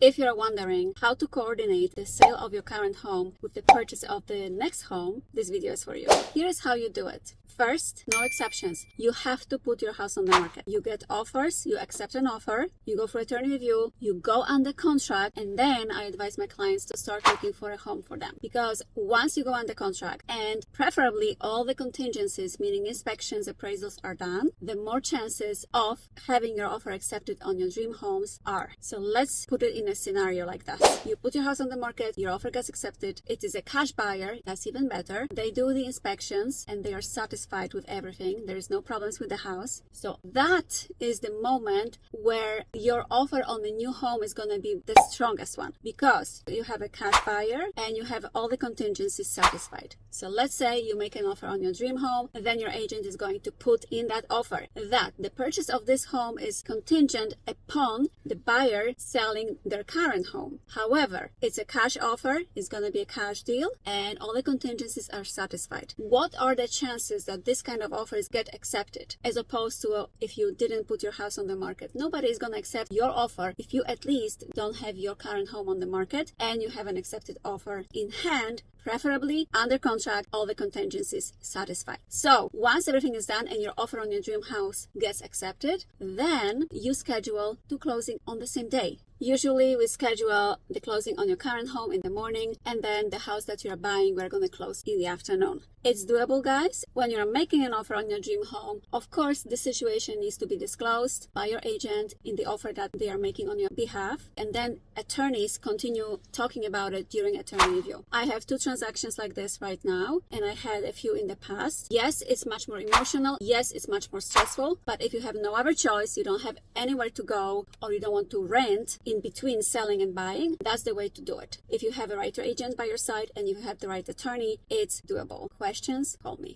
If you're wondering how to coordinate the sale of your current home with the purchase of the next home, this video is for you. Here's how you do it. First, no exceptions. You have to put your house on the market. You get offers, you accept an offer, you go for attorney review, you go under contract, and then I advise my clients to start looking for a home for them. Because once you go under contract, and preferably all the contingencies, meaning inspections, appraisals are done, the more chances of having your offer accepted on your dream homes are. So let's put it in a scenario like that. You put your house on the market, your offer gets accepted, it is a cash buyer, that's even better. They do the inspections and they are satisfied with everything. There is no problems with the house. So that is the moment where your offer on the new home is going to be the strongest one, because you have a cash buyer and you have all the contingencies satisfied. So let's say you make an offer on your dream home, and then your agent is going to put in that offer that the purchase of this home is contingent upon the buyer selling their current home. However, it's a cash offer, it's going to be a cash deal, and all the contingencies are satisfied. What are the chances that this kind of offers get accepted, as opposed to if you didn't put your house on the market? Nobody is going to accept your offer if you at least don't have your current home on the market and you have an accepted offer in hand, preferably under contract, all the contingencies satisfied. So once everything is done and your offer on your dream house gets accepted, then you schedule to closing on the same day. Usually we schedule the closing on your current home in the morning, and then the house that you're buying, we're going to close in the afternoon. It's doable, guys. When you're making an offer on your dream home, of course, the situation needs to be disclosed by your agent in the offer that they are making on your behalf, and then attorneys continue talking about it during attorney review. I have 2 transactions like this right now, and I had a few in the past. Yes, it's much more emotional. Yes, it's much more stressful, but if you have no other choice, you don't have anywhere to go, or you don't want to rent in between selling and buying, that's the way to do it. If you have a right agent by your side and you have the right attorney, it's doable. Questions? Call me.